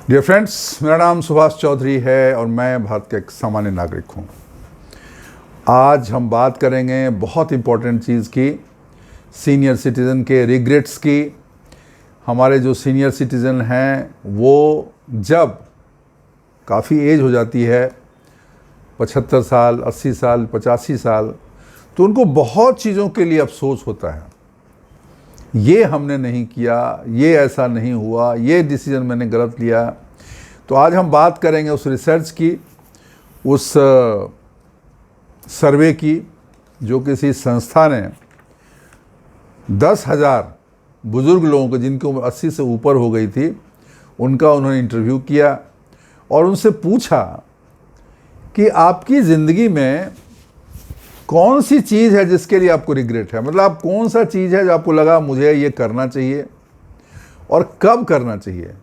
Dear friends, मेरा नाम सुभाष चौधरी है और मैं भारत का एक सामान्य नागरिक हूँ। आज हम बात करेंगे बहुत इम्पोर्टेंट चीज़ की, सीनियर सिटीज़न के रिग्रेट्स की। हमारे जो सीनियर सिटीज़न हैं वो जब काफ़ी एज हो जाती है, 75 साल, 80 साल, 85 साल, तो उनको बहुत चीज़ों के लिए अफसोस होता है। ये हमने नहीं किया, ये ऐसा नहीं हुआ, ये डिसीजन मैंने गलत लिया। तो आज हम बात करेंगे उस रिसर्च की, उस सर्वे की जो किसी संस्था ने 10,000 बुज़ुर्ग लोगों को, जिनकी उम्र 80 से ऊपर हो गई थी, उनका उन्होंने इंटरव्यू किया और उनसे पूछा कि आपकी ज़िंदगी में कौन सी चीज़ है जिसके लिए आपको रिग्रेट है। मतलब आप कौन सा चीज़ है जो आपको लगा मुझे ये करना चाहिए और कब करना चाहिए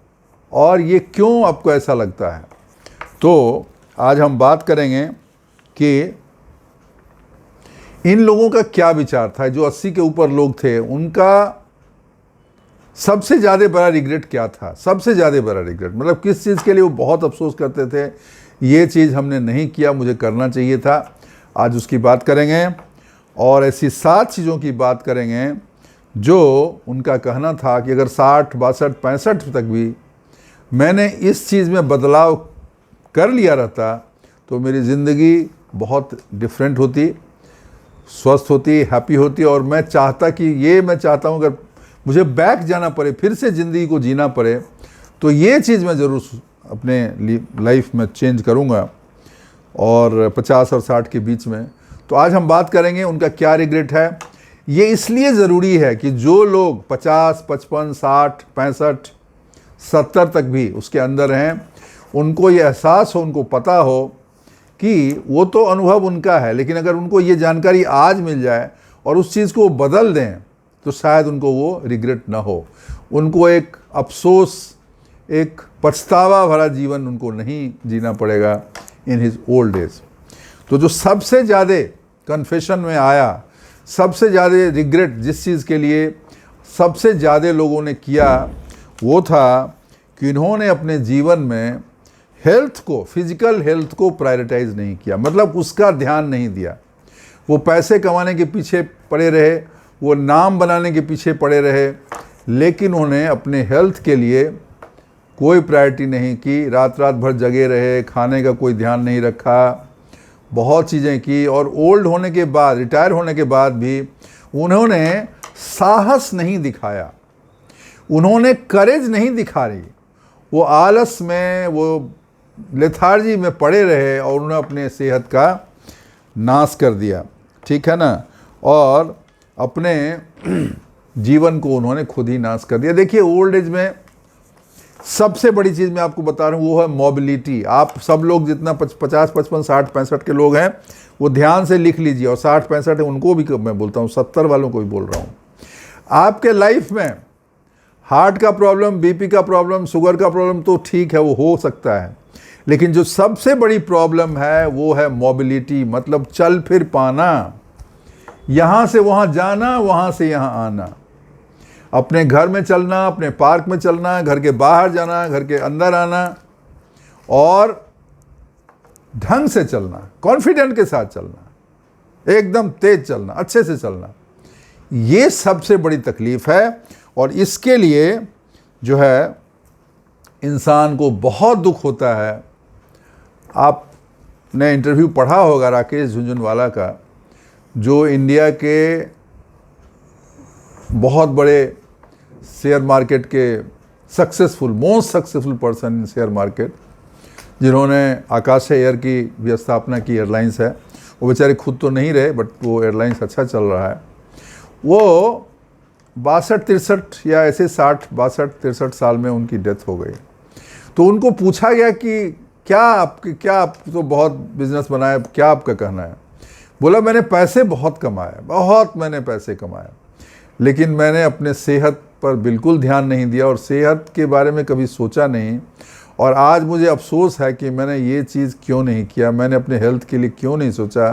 और ये क्यों आपको ऐसा लगता है। तो आज हम बात करेंगे कि इन लोगों का क्या विचार था। जो 80 के ऊपर लोग थे, उनका सबसे ज़्यादा बड़ा रिग्रेट क्या था। सबसे ज़्यादा बड़ा रिग्रेट मतलब किस चीज़ के लिए वो बहुत अफसोस करते थे, ये चीज़ हमने नहीं किया, मुझे करना चाहिए था। आज उसकी बात करेंगे और ऐसी 7 चीज़ों की बात करेंगे जो उनका कहना था कि अगर 60, 62, 65 तक भी मैंने इस चीज़ में बदलाव कर लिया रहता तो मेरी ज़िंदगी बहुत डिफरेंट होती, स्वस्थ होती, हैप्पी होती। और मैं चाहता हूँ अगर मुझे बैक जाना पड़े, फिर से ज़िंदगी को जीना पड़े, तो ये चीज़ मैं ज़रूर अपने लाइफ में चेंज करूँगा और 50 और 60 के बीच में। तो आज हम बात करेंगे उनका क्या रिग्रेट है। ये इसलिए ज़रूरी है कि जो लोग 50, 55, 60, 65, 70 तक भी उसके अंदर हैं, उनको ये एहसास हो, उनको पता हो कि वो तो अनुभव उनका है, लेकिन अगर उनको ये जानकारी आज मिल जाए और उस चीज़ को बदल दें तो शायद उनको वो रिग्रेट ना हो, उनको एक अफसोस, एक पछतावा भरा जीवन उनको नहीं जीना पड़ेगा इन हिज ओल्ड एज। तो जो सबसे ज़्यादा कन्फेशन में आया, सबसे ज़्यादा रिग्रेट जिस चीज़ के लिए सबसे ज़्यादा लोगों ने किया, वो था कि इन्होंने अपने जीवन में हेल्थ को, फिजिकल हेल्थ को प्रायोरिटाइज नहीं किया। मतलब उसका ध्यान नहीं दिया। वो पैसे कमाने के पीछे पड़े रहे, वो नाम बनाने के पीछे पड़े रहे, लेकिन उन्होंने अपने हेल्थ के लिए कोई प्रायोरिटी नहीं की। रात रात भर जगे रहे, खाने का कोई ध्यान नहीं रखा, बहुत चीज़ें की। और ओल्ड होने के बाद, रिटायर होने के बाद भी उन्होंने साहस नहीं दिखाया, उन्होंने करेज नहीं दिखा रही। वो आलस में, वो लेथार्जी में पड़े रहे और उन्होंने अपने सेहत का नाश कर दिया, ठीक है ना। और अपने जीवन को उन्होंने खुद ही नाश कर दिया। देखिए, ओल्ड एज में सबसे बड़ी चीज़ मैं आपको बता रहा हूँ वो है मोबिलिटी। आप सब लोग जितना 50, 55, 60, 65 के लोग हैं वो ध्यान से लिख लीजिए, और 60, 65 है उनको भी मैं बोलता हूँ, 70 वालों को भी बोल रहा हूँ। आपके लाइफ में हार्ट का प्रॉब्लम, बीपी का प्रॉब्लम, शुगर का प्रॉब्लम तो ठीक है, वो हो सकता है, लेकिन जो सबसे बड़ी प्रॉब्लम है वो है मोबिलिटी। मतलब चल फिर पाना, यहाँ से वहाँ जाना, वहाँ से यहाँ आना, अपने घर में चलना, अपने पार्क में चलना, घर के बाहर जाना, घर के अंदर आना, और ढंग से चलना, कॉन्फिडेंट के साथ चलना, एकदम तेज चलना, अच्छे से चलना। ये सबसे बड़ी तकलीफ है और इसके लिए जो है इंसान को बहुत दुख होता है। आपने इंटरव्यू पढ़ा होगा राकेश झुनझुनवाला का, जो इंडिया के बहुत बड़े शेयर मार्केट के most successful person in share market, जिन्होंने आकाश एयर की भी स्थापना की, एयरलाइंस है। वो बेचारे खुद तो नहीं रहे, बट वो एयरलाइंस अच्छा चल रहा है। वो 62-63 या ऐसे 62-63 साल में उनकी डेथ हो गई। तो उनको पूछा गया कि आप तो बहुत बिजनेस बनाया, क्या आपका कहना है। बोला, मैंने पैसे बहुत कमाए, मैंने पैसे कमाए, लेकिन मैंने अपने सेहत पर बिल्कुल ध्यान नहीं दिया और सेहत के बारे में कभी सोचा नहीं। और आज मुझे अफसोस है कि मैंने ये चीज़ क्यों नहीं किया, मैंने अपने हेल्थ के लिए क्यों नहीं सोचा,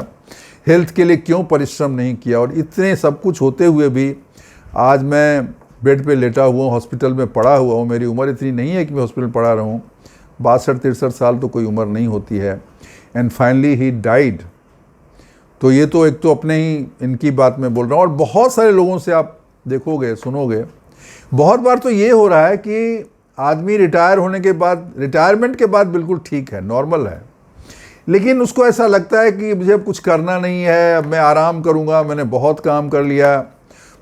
हेल्थ के लिए क्यों परिश्रम नहीं किया। और इतने सब कुछ होते हुए भी आज मैं बेड पे लेटा हुआ हूँ, हॉस्पिटल में पड़ा हुआ हूँ। मेरी उम्र इतनी नहीं है कि मैं हॉस्पिटल पड़ा रहूँ, 62-63 साल तो कोई उम्र नहीं होती है। And finally he died. तो ये तो एक तो अपने ही इनकी बात में बोल रहा हूँ, और बहुत सारे लोगों से आप देखोगे, सुनोगे, बहुत बार तो ये हो रहा है कि आदमी रिटायर होने के बाद, रिटायरमेंट के बाद बिल्कुल ठीक है, नॉर्मल है, लेकिन उसको ऐसा लगता है कि मुझे अब कुछ करना नहीं है, अब मैं आराम करूँगा, मैंने बहुत काम कर लिया।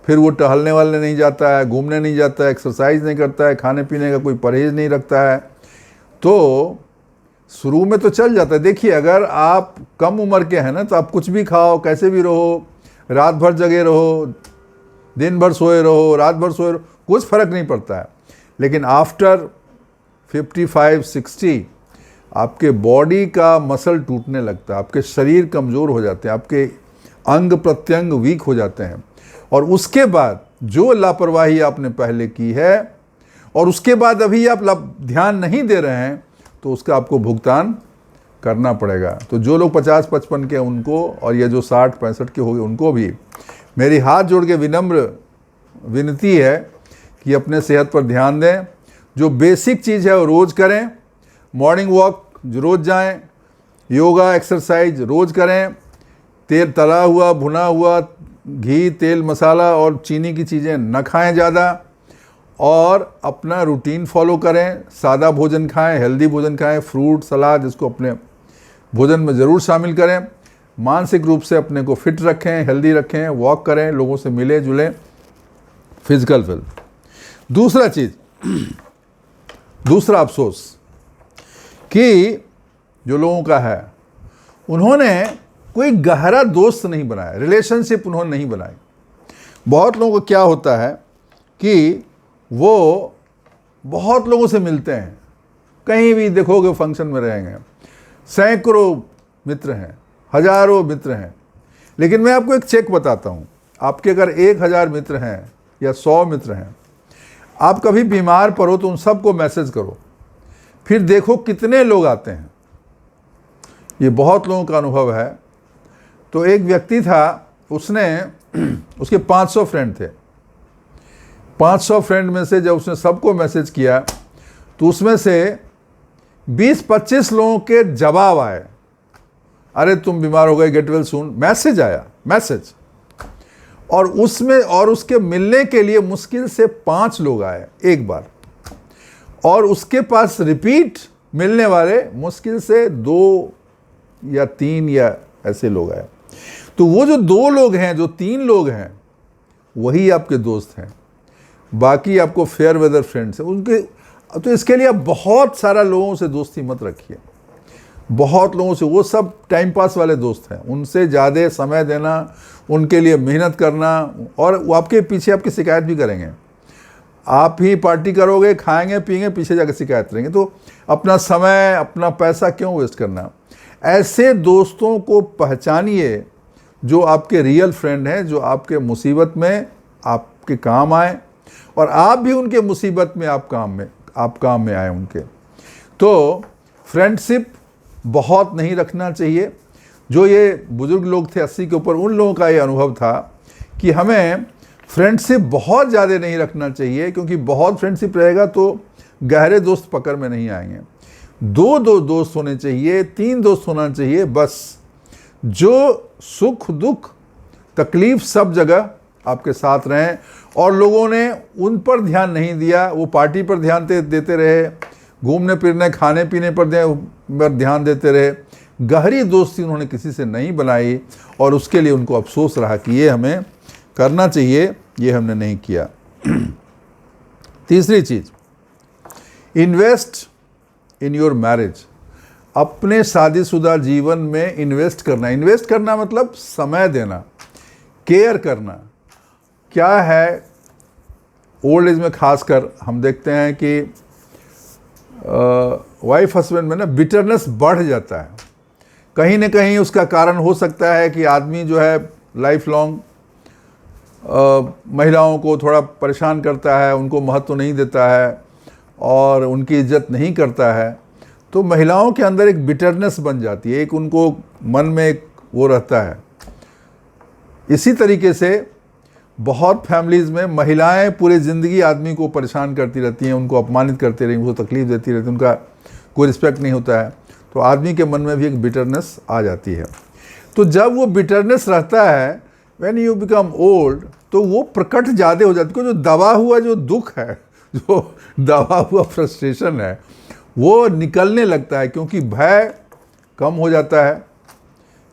फिर वो टहलने वाले नहीं जाता है, घूमने नहीं जाता है, एक्सरसाइज नहीं करता है, खाने पीने का कोई परहेज नहीं रखता है। तो शुरू में तो चल जाता है। देखिए, अगर आप कम उम्र के हैं ना, तो आप कुछ भी खाओ, कैसे भी रहो, रात भर जगे रहो, दिन भर सोए रहो, रात भर सोए रहो, कुछ फर्क नहीं पड़ता है। लेकिन आफ्टर 55-60 आपके बॉडी का मसल टूटने लगता है, आपके शरीर कमज़ोर हो जाते हैं, आपके अंग प्रत्यंग वीक हो जाते हैं, और उसके बाद जो लापरवाही आपने पहले की है और उसके बाद अभी आप ध्यान नहीं दे रहे हैं, तो उसका आपको भुगतान करना पड़ेगा। तो जो लोग 50-55 के उनको, और ये जो 60-65 के हो गए उनको भी मेरी हाथ जोड़ के विनम्र विनती है कि अपने सेहत पर ध्यान दें। जो बेसिक चीज़ है वो रोज़ करें, मॉर्निंग वॉक रोज़ जाएं, योगा एक्सरसाइज रोज़ करें, तेल तला हुआ भुना हुआ घी तेल मसाला और चीनी की चीज़ें न खाएं ज़्यादा, और अपना रूटीन फॉलो करें, सादा भोजन खाएं, हेल्दी भोजन खाएं, फ्रूट सलाद इसको अपने भोजन में ज़रूर शामिल करें। मानसिक रूप से अपने को फिट रखें, हेल्दी रखें, वॉक करें, लोगों से मिले जुलें, फिजिकल वेल्थ। दूसरा चीज़, दूसरा अफसोस कि जो लोगों का है, उन्होंने कोई गहरा दोस्त नहीं बनाया, रिलेशनशिप उन्होंने नहीं बनाई। बहुत लोगों को क्या होता है कि वो बहुत लोगों से मिलते हैं, कहीं भी देखोगे फंक्शन में रहेंगे, सैकड़ों मित्र हैं, हजारों मित्र हैं, लेकिन मैं आपको एक चेक बताता हूँ। आपके अगर 1000 मित्र हैं या 100 मित्र हैं, आप कभी बीमार पड़ो तो उन सबको मैसेज करो, फिर देखो कितने लोग आते हैं। ये बहुत लोगों का अनुभव है। तो एक व्यक्ति था, उसके 500 फ्रेंड थे। 500 फ्रेंड में से जब उसने सबको मैसेज किया, तो उसमें से 20-25 लोगों के जवाब आए, अरे तुम बीमार हो गए, गेट वेल सून, मैसेज आया, मैसेज। और उसमें, और उसके मिलने के लिए मुश्किल से 5 लोग आए एक बार, और उसके पास रिपीट मिलने वाले मुश्किल से 2 या 3 या ऐसे लोग आए। तो वो जो 2 लोग हैं, जो 3 लोग हैं, वही आपके दोस्त हैं, बाकी आपको फेयर वेदर फ्रेंड्स हैं उनके। तो इसके लिए आप बहुत सारा लोगों से दोस्ती मत रखिए, बहुत लोगों से, वो सब टाइम पास वाले दोस्त हैं, उनसे ज़्यादा समय देना, उनके लिए मेहनत करना, और वो आपके पीछे आपकी शिकायत भी करेंगे। आप ही पार्टी करोगे, खाएंगे पिएंगे, पीछे जाकर शिकायत करेंगे। तो अपना समय, अपना पैसा क्यों वेस्ट करना। ऐसे दोस्तों को पहचानिए जो आपके रियल फ्रेंड हैं, जो आपके मुसीबत में आपके काम आए, और आप भी उनके मुसीबत में आप काम में आए उनके। तो फ्रेंडशिप बहुत नहीं रखना चाहिए। जो ये बुजुर्ग लोग थे 80 के ऊपर, उन लोगों का ये अनुभव था कि हमें फ्रेंडशिप बहुत ज़्यादा नहीं रखना चाहिए, क्योंकि बहुत फ्रेंडशिप रहेगा तो गहरे दोस्त पकड़ में नहीं आएंगे। 2 दोस्त होने चाहिए, 3 दोस्त होना चाहिए बस, जो सुख दुख तकलीफ सब जगह आपके साथ रहें। और लोगों ने उन पर ध्यान नहीं दिया, वो पार्टी पर ध्यान देते रहे, घूमने फिरने खाने पीने पर ध्यान देते रहे, गहरी दोस्ती उन्होंने किसी से नहीं बनाई, और उसके लिए उनको अफसोस रहा कि ये हमें करना चाहिए, ये हमने नहीं किया। तीसरी चीज़, इन्वेस्ट इन योर मैरिज। अपने शादीशुदा जीवन में इन्वेस्ट करना। इन्वेस्ट करना मतलब समय देना, केयर करना। क्या है, ओल्ड एज में खासकर हम देखते हैं कि वाइफ हस्बैंड में ना बिटरनेस बढ़ जाता है। कहीं ना कहीं उसका कारण हो सकता है कि आदमी जो है लाइफ लॉन्ग महिलाओं को थोड़ा परेशान करता है, उनको महत्व नहीं देता है और उनकी इज्जत नहीं करता है। तो महिलाओं के अंदर एक बिटरनेस बन जाती है, एक उनको मन में एक वो रहता है। इसी तरीके से बहुत फैमिलीज़ में महिलाएं पूरी ज़िंदगी आदमी को परेशान करती रहती हैं, उनको अपमानित करती रही, उनको तकलीफ़ देती रहती, उनका कोई रिस्पेक्ट नहीं होता है, तो आदमी के मन में भी एक बिटरनेस आ जाती है। तो जब वो बिटरनेस रहता है व्हेन यू बिकम ओल्ड, तो वो प्रकट ज़्यादा हो जाती है। जो दबा हुआ जो दुख है, जो दबा हुआ फ्रस्ट्रेशन है, वो निकलने लगता है, क्योंकि भय कम हो जाता है,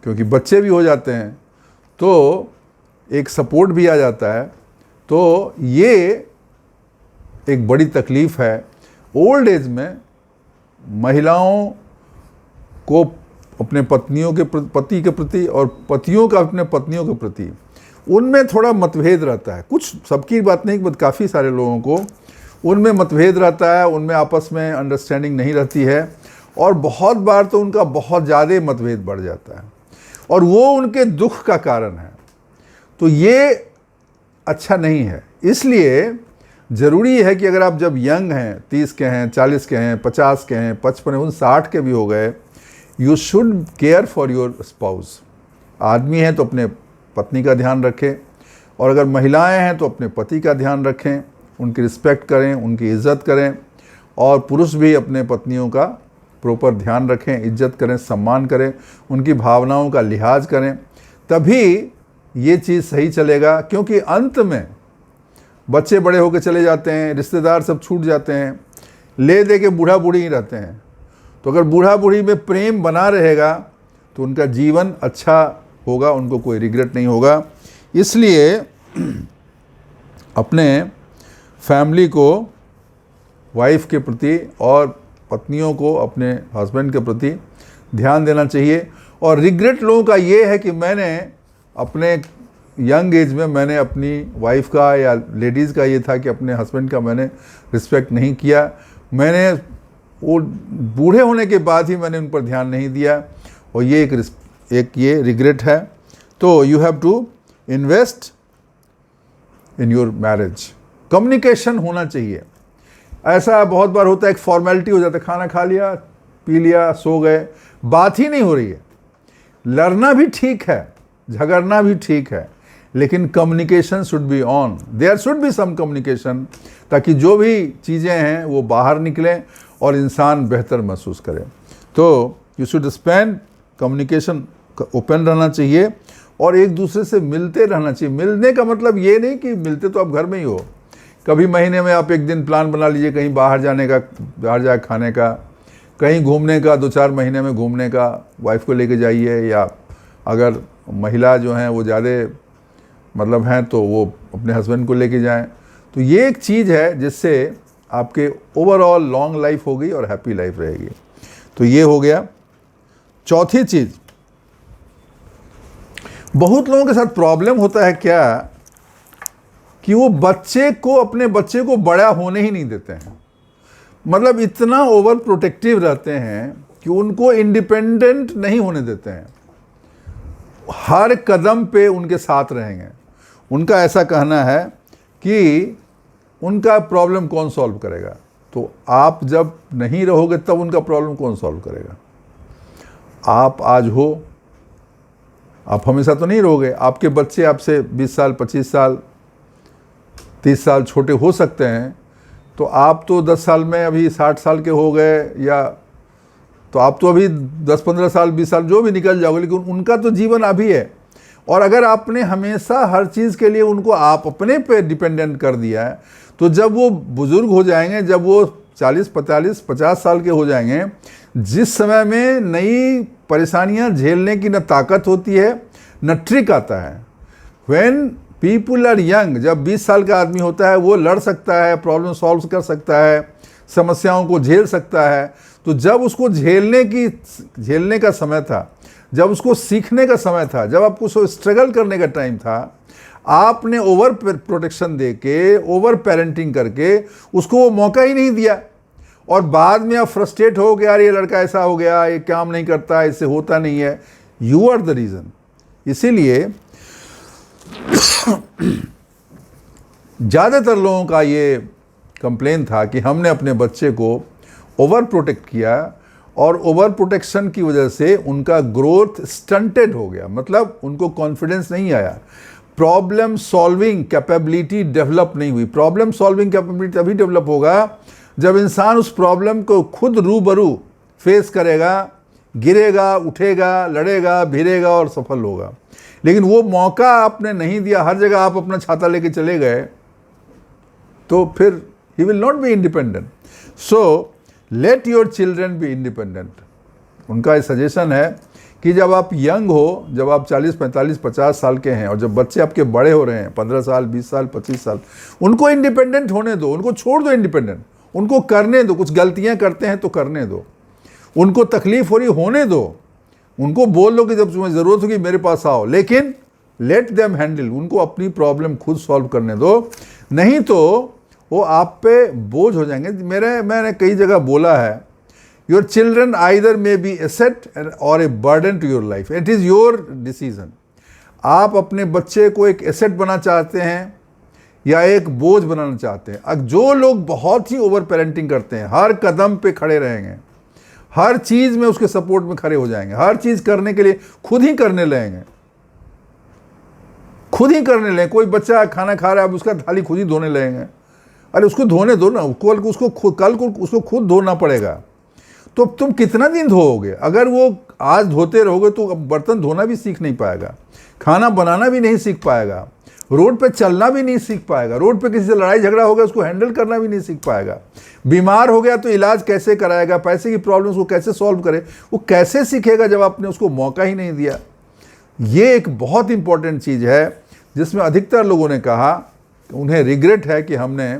क्योंकि बच्चे भी हो जाते हैं, तो एक सपोर्ट भी आ जाता है। तो ये एक बड़ी तकलीफ़ है। ओल्ड एज में महिलाओं को अपने पत्नियों के पति के प्रति और पतियों का अपने पत्नियों के प्रति, उनमें थोड़ा मतभेद रहता है। कुछ, सबकी बात नहीं, बट काफ़ी सारे लोगों को उनमें मतभेद रहता है, उनमें आपस में अंडरस्टैंडिंग नहीं रहती है, और बहुत बार तो उनका बहुत ज़्यादा मतभेद बढ़ जाता है, और वो उनके दुख का कारण है। तो ये अच्छा नहीं है। इसलिए ज़रूरी है कि अगर आप जब यंग हैं, 30 के हैं, 40 के हैं, 50 के हैं, 55, उन 60 के भी हो गए, you should care for your spouse. आदमी हैं तो अपने पत्नी का ध्यान रखें, और अगर महिलाएं हैं तो अपने पति का ध्यान रखें, उनकी रिस्पेक्ट करें, उनकी इज़्ज़त करें, और पुरुष भी अपने पत्नियों का प्रॉपर ध्यान रखें, इज्जत करें, सम्मान करें, उनकी भावनाओं का लिहाज करें, तभी ये चीज़ सही चलेगा। क्योंकि अंत में बच्चे बड़े होकर चले जाते हैं, रिश्तेदार सब छूट जाते हैं, ले दे के बूढ़ा बूढ़ी ही रहते हैं। तो अगर बूढ़ा बूढ़ी में प्रेम बना रहेगा तो उनका जीवन अच्छा होगा, उनको कोई रिग्रेट नहीं होगा। इसलिए अपने फैमिली को, वाइफ के प्रति, और पत्नियों को अपने हस्बैंड के प्रति ध्यान देना चाहिए। और रिग्रेट लोगों का ये है कि मैंने अपने यंग एज में मैंने अपनी वाइफ का या लेडीज़ का ये था कि अपने हस्बैंड का मैंने रिस्पेक्ट नहीं किया, मैंने वो बूढ़े होने के बाद ही मैंने उन पर ध्यान नहीं दिया, और ये एक ये रिग्रेट है। तो you have to invest in your marriage. Communication होना चाहिए। ऐसा बहुत बार होता है, एक फॉर्मेलिटी हो जाता है, खाना खा लिया, पी लिया, सो गए, बात ही नहीं हो रही है। लड़ना भी ठीक है, झगड़ना भी ठीक है, लेकिन communication should be on, there should be some communication, ताकि जो भी चीज़ें हैं वो बाहर निकलें और इंसान बेहतर महसूस करे। तो you should spend, communication open रहना चाहिए, और एक दूसरे से मिलते रहना चाहिए। मिलने का मतलब ये नहीं कि मिलते तो आप घर में ही हो, कभी महीने में आप एक दिन प्लान बना लीजिए कहीं बाहर जाने का, बाहर जा खाने का, कहीं घूमने का, 2-4 महीने में घूमने का, वाइफ को लेके जाइए, या अगर महिला जो हैं वो ज़्यादा मतलब हैं तो वो अपने हस्बैंड को लेके जाएं। तो ये एक चीज़ है जिससे आपके ओवरऑल लॉन्ग लाइफ होगी और हैप्पी लाइफ रहेगी। तो ये हो गया। चौथी चीज़, बहुत लोगों के साथ प्रॉब्लम होता है क्या कि वो अपने बच्चे को बड़ा होने ही नहीं देते हैं। मतलब इतना ओवर प्रोटेक्टिव रहते हैं कि उनको इंडिपेंडेंट नहीं होने देते हैं, हर कदम पे उनके साथ रहेंगे। उनका ऐसा कहना है कि उनका प्रॉब्लम कौन सॉल्व करेगा। तो आप जब नहीं रहोगे तब उनका प्रॉब्लम कौन सॉल्व करेगा। आप आज हो, आप हमेशा तो नहीं रहोगे। आपके बच्चे आपसे 20 साल, 25 साल, 30 साल छोटे हो सकते हैं, तो आप तो 10 साल में अभी 60 साल के हो गए, या तो आप तो अभी 10-15 साल, 20 साल जो भी निकल जाओगे, लेकिन उनका तो जीवन अभी है। और अगर आपने हमेशा हर चीज़ के लिए उनको आप अपने पे डिपेंडेंट कर दिया है, तो जब वो बुज़ुर्ग हो जाएंगे, जब वो 40, 45, 50 साल के हो जाएंगे, जिस समय में नई परेशानियां झेलने की न ताकत होती है न ट्रिक आता है। व्हेन पीपुल आर यंग, जब 20 साल का आदमी होता है वो लड़ सकता है, प्रॉब्लम सॉल्व कर सकता है, समस्याओं को झेल सकता है। तो जब उसको झेलने का समय था, जब उसको सीखने का समय था, जब आपको उसको स्ट्रगल करने का टाइम था, आपने ओवर प्रोटेक्शन दे के, ओवर पेरेंटिंग करके उसको वो मौका ही नहीं दिया, और बाद में आप फ्रस्ट्रेट हो गया, यार ये लड़का ऐसा हो गया, ये काम नहीं करता, इससे होता नहीं है। You are the reason. इसीलिए ज़्यादातर लोगों का ये कंप्लेन था कि हमने अपने बच्चे को ओवर प्रोटेक्ट किया, और ओवर प्रोटेक्शन की वजह से उनका ग्रोथ स्टंटेड हो गया, मतलब उनको कॉन्फिडेंस नहीं आया, प्रॉब्लम सॉल्विंग कैपेबिलिटी डेवलप नहीं हुई। प्रॉब्लम सॉल्विंग कैपेबिलिटी तभी डेवलप होगा जब इंसान उस प्रॉब्लम को खुद रूबरू फेस करेगा, गिरेगा, उठेगा, लड़ेगा, भिड़ेगा और सफल होगा। लेकिन वो मौका आपने नहीं दिया, हर जगह आप अपना छाता लेके चले गए, तो फिर he will not be independent. So let your children be independent. उनका सजेशन है कि जब आप यंग हो, जब आप 40, 45, 50 साल के हैं और जब बच्चे आपके बड़े हो रहे हैं, 15 साल, 20 साल, 25 साल, उनको इंडिपेंडेंट होने दो, उनको छोड़ दो इंडिपेंडेंट, उनको करने दो। कुछ गलतियां करते हैं तो करने दो, उनको तकलीफ हो रही होने दो, उनको बोल लो कि जब तुम्हें ज़रूरत होगी मेरे पास आओ, लेकिन लेट देम हैंडल, उनको अपनी प्रॉब्लम खुद सॉल्व करने दो। नहीं तो वो आप पे बोझ हो जाएंगे। मैंने कई जगह बोला है, your children either may be asset और a burden to your life, it is your decision. आप अपने बच्चे को एक एसेट बनाना चाहते हैं या एक बोझ बनाना चाहते हैं। अब जो लोग बहुत ही ओवर पेरेंटिंग करते हैं, हर कदम पे खड़े रहेंगे, हर चीज़ में उसके सपोर्ट में खड़े हो जाएंगे, हर चीज़ करने के लिए खुद ही करने लगेंगे, खुद ही करने लगेंगे। कोई बच्चा खाना खा रहा है, अब उसका थाली खुद ही धोने लगेंगे। अरे उसको धोने दो ना, कल को उसको खुद धोना पड़ेगा। तो तुम कितना दिन धोओगे? अगर वो आज धोते रहोगे तो अब बर्तन धोना भी सीख नहीं पाएगा, खाना बनाना भी नहीं सीख पाएगा, रोड पे चलना भी नहीं सीख पाएगा, रोड पे किसी से लड़ाई झगड़ा हो गया उसको हैंडल करना भी नहीं सीख पाएगा, बीमार हो गया तो इलाज कैसे कराएगा, पैसे की प्रॉब्लम्स को कैसे सॉल्व करे, वो कैसे सीखेगा जब आपने उसको मौका ही नहीं दिया। ये एक बहुत इंपॉर्टेंट चीज़ है जिसमें अधिकतर लोगों ने कहा उन्हें रिग्रेट है कि हमने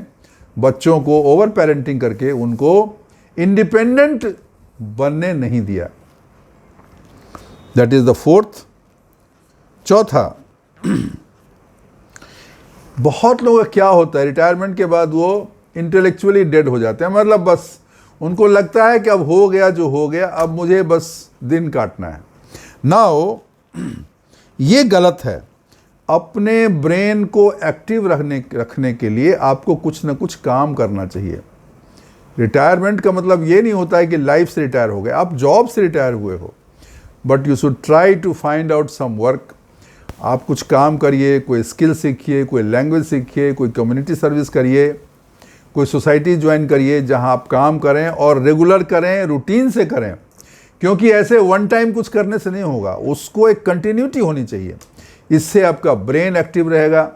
बच्चों को ओवर पेरेंटिंग करके उनको इंडिपेंडेंट बनने नहीं दिया। That is the fourth. चौथा, बहुत लोगों का क्या होता है, रिटायरमेंट के बाद वो इंटेलेक्चुअली डेड हो जाते हैं। मतलब बस उनको लगता है कि अब हो गया जो हो गया, अब मुझे बस दिन काटना है। नाउ ये गलत है। अपने ब्रेन को एक्टिव रखने के लिए आपको कुछ ना कुछ काम करना चाहिए। रिटायरमेंट का मतलब ये नहीं होता है कि लाइफ से रिटायर हो गए, आप जॉब से रिटायर हुए हो, but you should try to find out some work. आप कुछ काम करिए, कोई स्किल सीखिए, कोई लैंग्वेज सीखिए, कोई कम्युनिटी सर्विस करिए, कोई सोसाइटी ज्वाइन करिए जहां आप काम करें और रेगुलर करें, रूटीन से करें। क्योंकि ऐसे वन टाइम कुछ करने से नहीं होगा, उसको एक कंटिन्यूटी होनी चाहिए। इससे आपका ब्रेन एक्टिव रहेगा,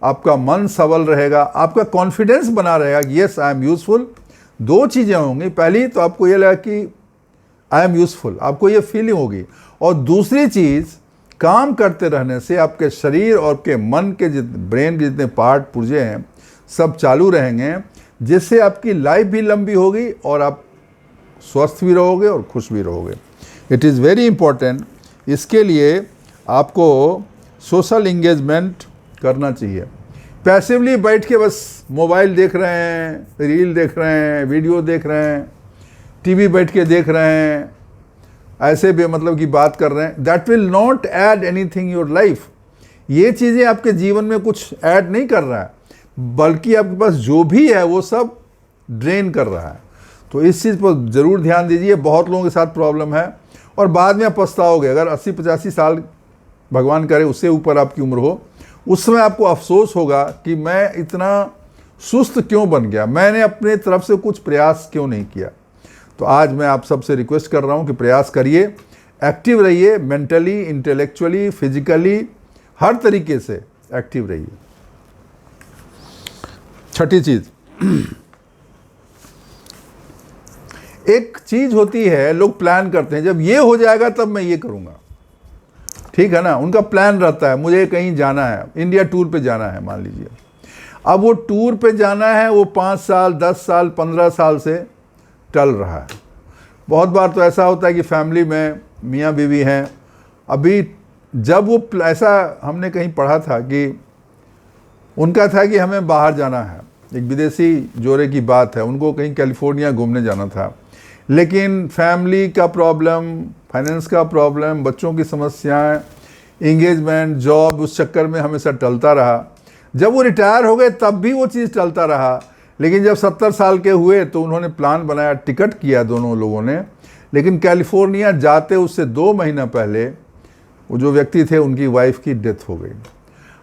आपका मन सबल रहेगा, आपका कॉन्फिडेंस बना रहेगा कि यस आई एम यूजफुल। दो चीज़ें होंगी, पहली तो आपको ये लगा कि आई एम यूजफुल, आपको ये फीलिंग होगी, और दूसरी चीज़ काम करते रहने से आपके शरीर और आपके मन के ब्रेन के जितने पार्ट पुर्जे हैं सब चालू रहेंगे, जिससे आपकी लाइफ भी लंबी होगी और आप स्वस्थ भी रहोगे और खुश भी रहोगे। It is very important. इसके लिए आपको सोशल इंगेजमेंट करना चाहिए। पैसिवली बैठ के बस मोबाइल देख रहे हैं, रील देख रहे हैं, वीडियो देख रहे हैं, टीवी बैठ के देख रहे हैं, ऐसे बेमतलब की बात कर रहे हैं, that will not add anything your life. ये चीज़ें आपके जीवन में कुछ ऐड नहीं कर रहा है, बल्कि आपके पास जो भी है वो सब ड्रेन कर रहा है। तो इस चीज़ पर ज़रूर ध्यान दीजिए। बहुत लोगों के साथ प्रॉब्लम है और बाद में आप पछताओगे। अगर 80-85 साल भगवान करे उससे ऊपर आपकी उम्र हो, उस समय आपको अफसोस होगा कि मैं इतना सुस्त क्यों बन गया, मैंने अपने तरफ से कुछ प्रयास क्यों नहीं किया। तो आज मैं आप सबसे रिक्वेस्ट कर रहा हूं कि प्रयास करिए, एक्टिव रहिए, मेंटली, इंटेलेक्चुअली, फिजिकली, हर तरीके से एक्टिव रहिए। छठी चीज, एक चीज होती है, लोग प्लान करते हैं, जब ये हो जाएगा तब मैं ये करूंगा, ठीक है ना। उनका प्लान रहता है, मुझे कहीं जाना है, इंडिया टूर पे जाना है मान लीजिए। अब वो टूर पे जाना है, वो 5 साल, 10 साल, 15 साल से टल रहा है। बहुत बार तो ऐसा होता है कि फैमिली में मियाँ बीवी हैं, अभी जब वो ऐसा हमने कहीं पढ़ा था कि उनका था कि हमें बाहर जाना है, एक विदेशी जोड़े की बात है, उनको कहीं कैलिफोर्निया घूमने जाना था, लेकिन फैमिली का प्रॉब्लम, फाइनेंस का प्रॉब्लम, बच्चों की समस्याएं, इंगेजमेंट, जॉब, उस चक्कर में हमेशा टलता रहा। जब वो रिटायर हो गए तब भी वो चीज़ टलता रहा, लेकिन जब 70 साल के हुए तो उन्होंने प्लान बनाया, टिकट किया दोनों लोगों ने, लेकिन कैलिफोर्निया जाते उससे 2 महीना पहले वो जो व्यक्ति थे उनकी वाइफ की डेथ हो गई।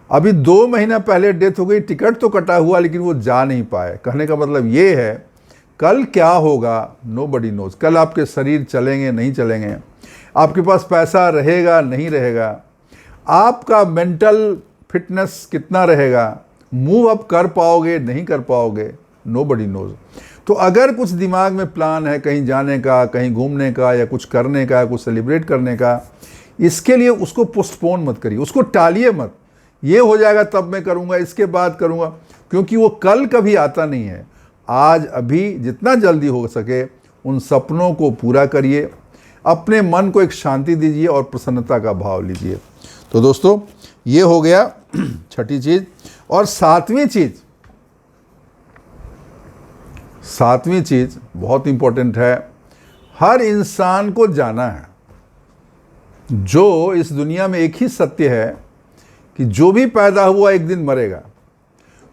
अभी 2 महीना पहले डेथ हो गई, टिकट तो कटा हुआ लेकिन वो जा नहीं पाए। कहने का मतलब ये है कल क्या होगा नोबडी नोज। कल आपके शरीर चलेंगे नहीं चलेंगे, आपके पास पैसा रहेगा नहीं रहेगा, आपका मेंटल फिटनेस कितना रहेगा, मूव अप कर पाओगे नहीं कर पाओगे, नोबडी नोज। तो अगर कुछ दिमाग में प्लान है कहीं जाने का, कहीं घूमने का, या कुछ करने का, कुछ सेलिब्रेट करने का, इसके लिए उसको पोस्टपोन मत करिए, उसको टालिए मत। ये हो जाएगा तब मैं करूँगा, इसके बाद करूँगा, क्योंकि वो कल कभी आता नहीं है। आज अभी जितना जल्दी हो सके उन सपनों को पूरा करिए, अपने मन को एक शांति दीजिए और प्रसन्नता का भाव लीजिए। तो दोस्तों ये हो गया छठी चीज। और सातवीं चीज बहुत इंपॉर्टेंट है। हर इंसान को जाना है, जो इस दुनिया में एक ही सत्य है कि जो भी पैदा हुआ एक दिन मरेगा।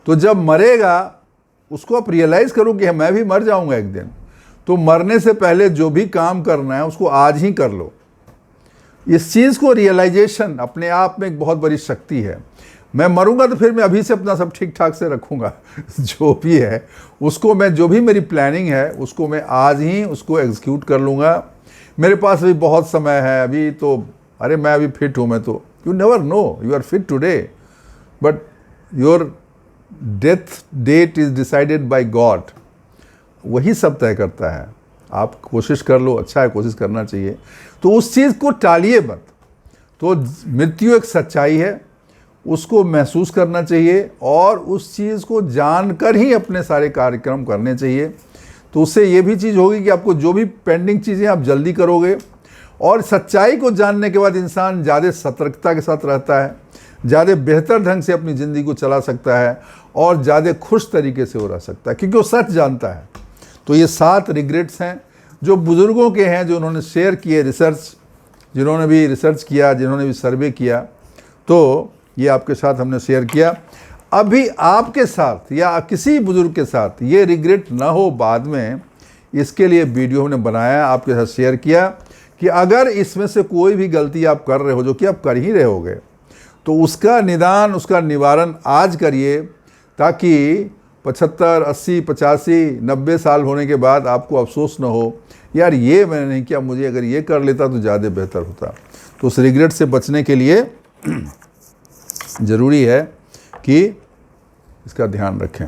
तो जब मरेगा उसको आप रियलाइज करो कि मैं भी मर जाऊंगा एक दिन। तो मरने से पहले जो भी काम करना है उसको आज ही कर लो। इस चीज़ को रियलाइजेशन अपने आप में एक बहुत बड़ी शक्ति है। मैं मरूंगा तो फिर मैं अभी से अपना सब ठीक ठाक से रखूंगा जो भी है उसको मैं, जो भी मेरी प्लानिंग है उसको मैं आज ही उसको एग्जीक्यूट कर लूँगा। मेरे पास अभी बहुत समय है, अभी तो अरे मैं अभी फिट हूँ, मैं तो, you never know, you are fit today but your death date is decided by God. वही सब तय करता है। आप कोशिश कर लो, अच्छा है, कोशिश करना चाहिए। तो उस चीज़ को टालिए मत। तो मृत्यु एक सच्चाई है, उसको महसूस करना चाहिए और उस चीज़ को जानकर ही अपने सारे कार्यक्रम करने चाहिए। तो उससे ये भी चीज़ होगी कि आपको जो भी पेंडिंग चीज़ें आप जल्दी करोगे। और सच्चाई को जानने के बाद इंसान ज़्यादा सतर्कता के साथ रहता है, ज़्यादा बेहतर ढंग से अपनी ज़िंदगी को चला सकता है और ज़्यादा खुश तरीके से वो रह सकता है, क्योंकि वो सच जानता है। तो ये 7 रिग्रेट्स हैं जो बुज़ुर्गों के हैं, जो उन्होंने शेयर किए, रिसर्च, जिन्होंने भी रिसर्च किया, जिन्होंने भी सर्वे किया, तो ये आपके साथ हमने शेयर किया। अभी आपके साथ या किसी बुज़ुर्ग के साथ ये रिग्रेट ना हो बाद में, इसके लिए वीडियो हमने बनाया, आपके साथ शेयर किया कि अगर इसमें से कोई भी गलती आप कर रहे हो, जो कि आप कर ही रहे होगे, तो उसका निदान, उसका निवारण आज करिए, ताकि 75, 80, 85, 90 साल होने के बाद आपको अफसोस न हो, यार ये मैंने नहीं किया, मुझे अगर ये कर लेता तो ज़्यादा बेहतर होता। तो उस रिग्रेट से बचने के लिए ज़रूरी है कि इसका ध्यान रखें।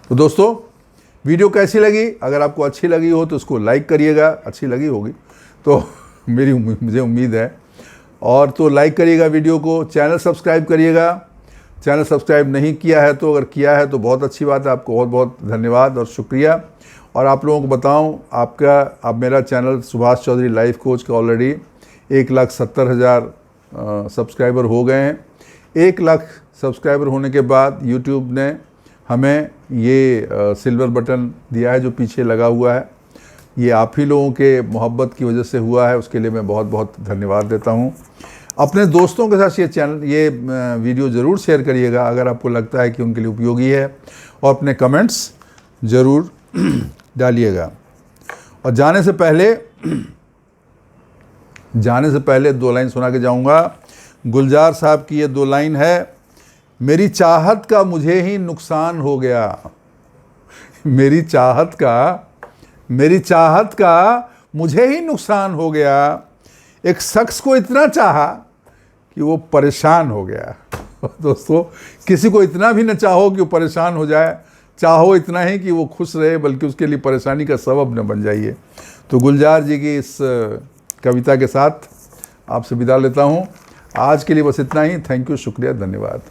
तो दोस्तों वीडियो कैसी लगी? अगर आपको अच्छी लगी हो तो उसको लाइक करिएगा, अच्छी लगी होगी तो मुझे उम्मीद है। और तो लाइक करिएगा वीडियो को, चैनल सब्सक्राइब करिएगा। चैनल सब्सक्राइब नहीं किया है तो अगर किया है तो बहुत अच्छी बात है, आपको बहुत बहुत धन्यवाद और शुक्रिया। और आप लोगों को बताऊं, अब मेरा channel Subhash Chaudhary life coach का ऑलरेडी 1,70,000 सब्सक्राइबर हो गए हैं। 1 लाख सब्सक्राइबर होने के बाद यूट्यूब ने हमें ये सिल्वर बटन दिया है जो पीछे लगा हुआ है। ये आप ही लोगों के मोहब्बत की वजह से हुआ है, उसके लिए मैं बहुत बहुत धन्यवाद देता हूँ। अपने दोस्तों के साथ ये वीडियो ज़रूर शेयर करिएगा अगर आपको लगता है कि उनके लिए उपयोगी है, और अपने कमेंट्स ज़रूर डालिएगा। और जाने से पहले 2 लाइन सुना के जाऊँगा। गुलजार साहब की ये 2 लाइन है, मेरी चाहत का मुझे ही नुकसान हो गया। मेरी चाहत का मुझे ही नुकसान हो गया। एक शख्स को इतना चाहा कि वो परेशान हो गया। दोस्तों किसी को इतना भी न चाहो कि वो परेशान हो जाए, चाहो इतना ही कि वो खुश रहे, बल्कि उसके लिए परेशानी का सबब न बन जाइए। तो गुलजार जी की इस कविता के साथ आपसे विदा लेता हूँ। आज के लिए बस इतना ही। थैंक यू, शुक्रिया, धन्यवाद।